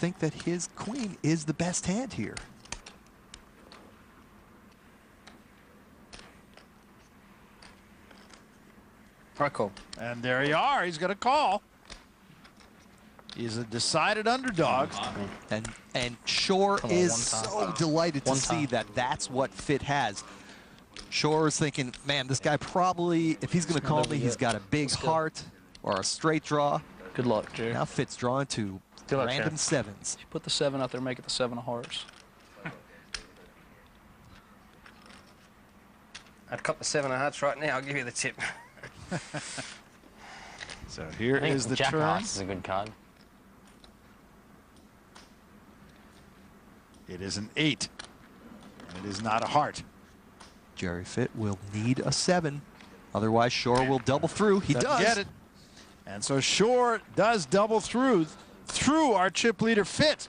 think that his queen is the best hand here. I call. And there you are. He's going to call. He's a decided underdog. And Shore is so delighted to see that that's what Fit has. Shore is thinking, man, this guy probably, if he's going to call me, he's got a big heart or a straight draw. Good luck, Jerry. Now Fit's drawing to random sevens. If you put the 7 out there, make it the 7 of hearts. I'd cop the 7 of hearts right now. I'll give you the tip. So here is the Jack turn. Hearts is a good card. It is an 8. It is not a heart. Jerry Fit will need a 7. Otherwise, Shore will double through. He does. Get it. And so Shore does double through our chip leader Fit.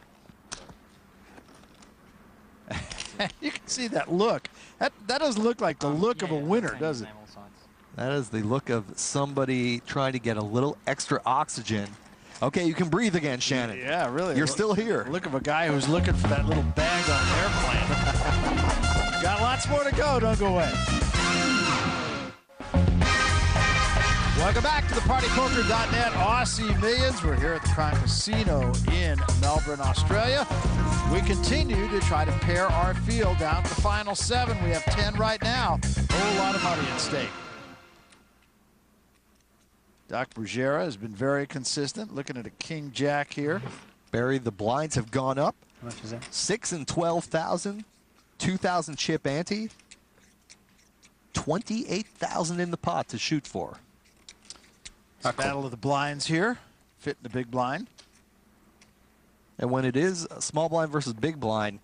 You can see that look. That doesn't look like the look of a winner, does it? That is the look of somebody trying to get a little extra oxygen. Okay, you can breathe again, Shannon. Yeah, really. You're still here. Look of a guy who's looking for that little bag on an airplane. Got lots more to go. Don't go away. Welcome back to the PartyPoker.net Aussie Millions. We're here at the Crown Casino in Melbourne, Australia. We continue to try to pair our field down to the final 7. We have 10 right now. A whole lot of money at stake. Doc Bruguera has been very consistent. Looking at a king jack here. Barry, the blinds have gone up. How much is that? 6 and 12,000, 2,000 chip ante, 28,000 in the pot to shoot for. Battle of the blinds here. Fit in the big blind. And when it is a small blind versus big blind,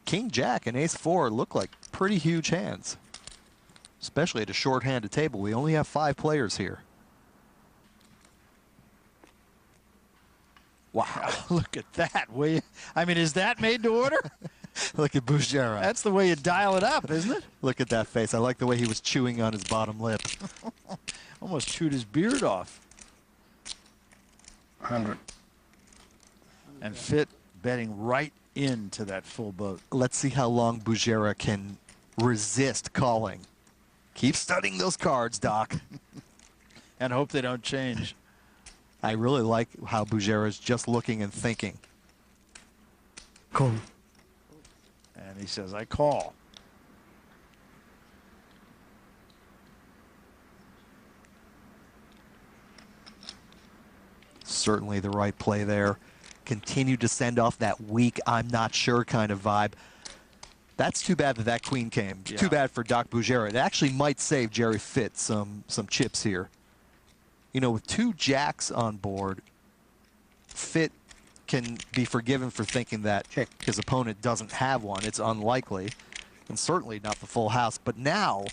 king jack and ace 4 look like pretty huge hands, especially at a short-handed table. We only have 5 players here. Wow. Look at that. I mean, is that made to order? Look at Bruguera. That's the way you dial it up, isn't it? Look at that face. I like the way he was chewing on his bottom lip. Almost chewed his beard off. 100. And Fit betting right into that full boat. Let's see how long Bruguera can resist calling. Keep studying those cards, Doc. And hope they don't change. I really like how Bruguera is just looking and thinking. Cool. And he says, I call. Certainly the right play there. Continue to send off that weak, I'm not sure kind of vibe. That's too bad that that queen came. Yeah. Too bad for Doc Bruguera. It actually might save Jerry Fit some chips here. You know, with 2 jacks on board, Fit can be forgiven for thinking that his opponent doesn't have one. It's unlikely, and certainly not the full house. But now,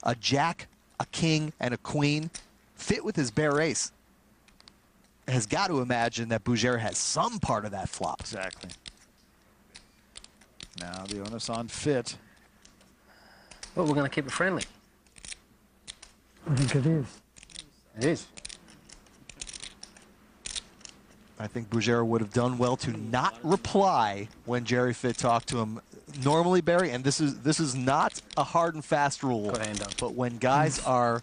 a jack, a king, and a queen, Fit with his bare ace has got to imagine that Bruguera has some part of that flop. Exactly. Now the onus on Fit. Well, we're going to keep it friendly. I think it is. It is. I think Bruguera would have done well to not reply when Jerry Fit talked to him. Normally, Barry, and this is not a hard and fast rule, but when guys are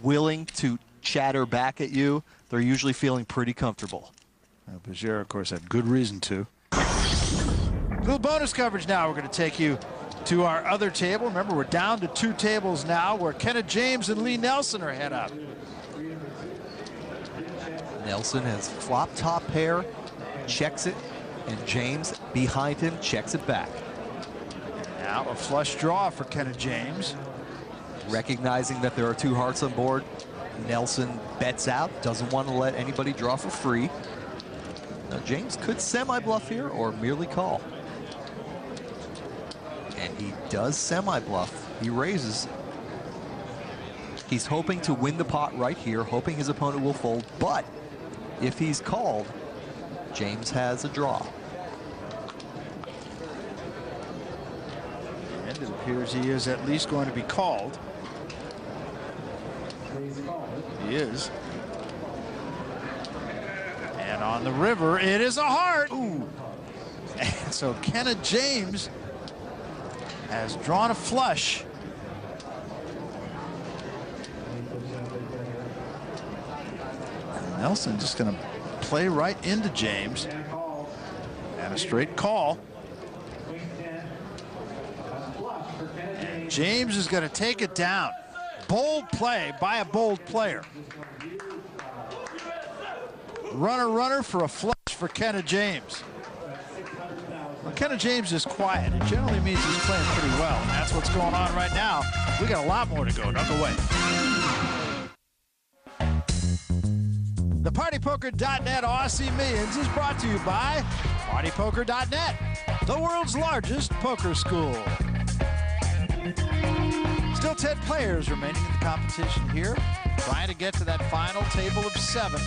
willing to chatter back at you, they're usually feeling pretty comfortable. Bruguera, of course, had good reason to. A little bonus coverage now. We're going to take you to our other table. Remember, we're down to 2 tables now where Kenneth James and Lee Nelson are head up. Nelson has flop top pair, checks it, and James behind him checks it back. Now a flush draw for Kenneth James. Recognizing that there are 2 hearts on board, Nelson bets out, doesn't want to let anybody draw for free. Now James could semi-bluff here or merely call. And he does semi-bluff. He raises. He's hoping to win the pot right here, hoping his opponent will fold, but if he's called, James has a draw. And it appears he is at least going to be called. He is. And And on the river, it is a heart. Ooh. And so Kenneth James has drawn a flush. And Nelson just going to play right into James. And a straight call. And James is going to take it down. Bold play by a bold player. Runner for a flush for Kenneth James. Well, Kenneth James is quiet. It generally means he's playing pretty well, and that's what's going on right now. We got a lot more to go. Don't go away. The PartyPoker.net Aussie Millions is brought to you by PartyPoker.net, the world's largest poker school. Still 10 players remaining in the competition here, trying to get to that final table of 7.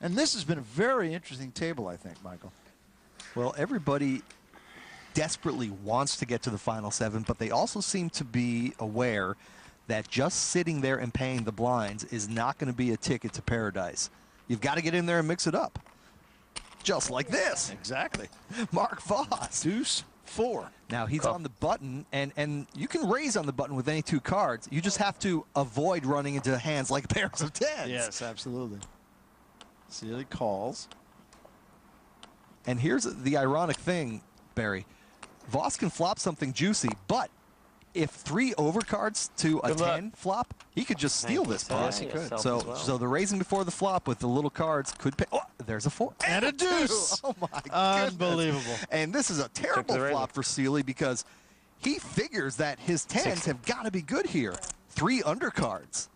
And this has been a very interesting table, I think, Michael. Well, everybody desperately wants to get to the final 7, but they also seem to be aware that just sitting there and paying the blinds is not going to be a ticket to paradise. You've got to get in there and mix it up. Just like this. Exactly. Mark Voss. Deuce 4. Now he's on the button, and you can raise on the button with any 2 cards. You just have to avoid running into hands like pairs of 10s. Yes, absolutely. Sealy calls. And here's the ironic thing, Barry. Voss can flop something juicy, but if 3 overcards to a 10 flop, he could just steal this pot. Yes, he could. So the raising before the flop with the little cards could pay. Oh, there's a 4 And a deuce. Oh my goodness. Unbelievable. And this is a terrible flop for Sealy because he figures that his 10s have got to be good here. 3 undercards.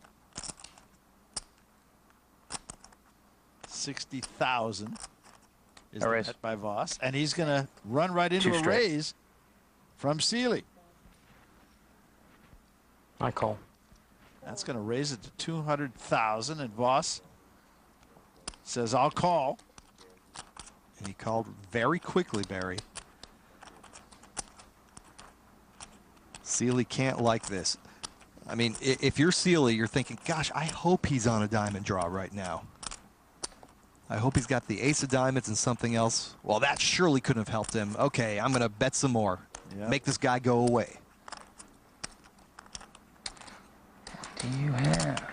60,000 is A raise. bet by Voss, and he's going to run right into 2 a straight. raise from Sealy. I call. That's going to raise it to 200,000, and Voss says, "I'll call." And he called very quickly, Barry. Sealy can't like this. I mean, if you're Sealy, you're thinking, gosh, I hope he's on a diamond draw right now. I hope he's got the ace of diamonds and something else. Well, that surely couldn't have helped him. Okay, I'm going to bet some more. Yep. Make this guy go away. Do you have?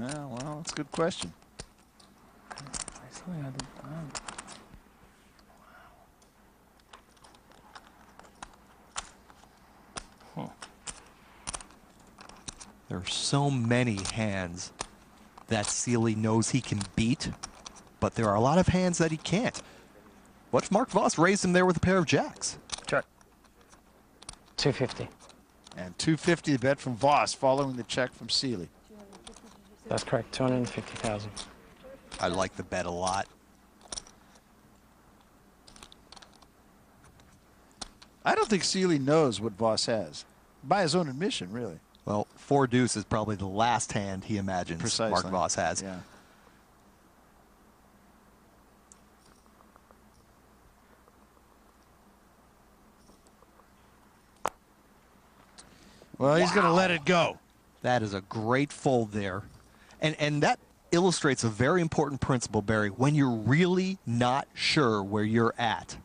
Yeah, well, that's a good question. I still got the diamond. There are so many hands that Sealy knows he can beat, but there are a lot of hands that he can't. What if Mark Voss raised him there with a pair of jacks? Check. 250. And 250 bet from Voss following the check from Sealy. That's correct. 250,000. I like the bet a lot. I don't think Sealy knows what Voss has, by his own admission, really. Well, 4 deuce is probably the last hand he imagines Precisely. Mark Voss has. Yeah. Well, he's going to let it go. That is a great fold there. And that illustrates a very important principle, Barry. When you're really not sure where you're at,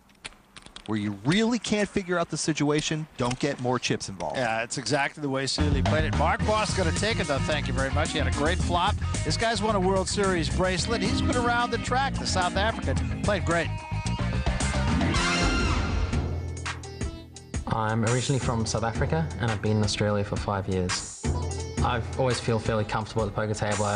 where you really can't figure out the situation, don't get more chips involved. Yeah, it's exactly the way Sealy played it. Mark Voss going to take it, though. Thank you very much. He had a great flop. This guy's won a World Series bracelet. He's been around the track. The South African played great. I'm originally from South Africa and I've been in Australia for 5 years. I always feel fairly comfortable at the poker table.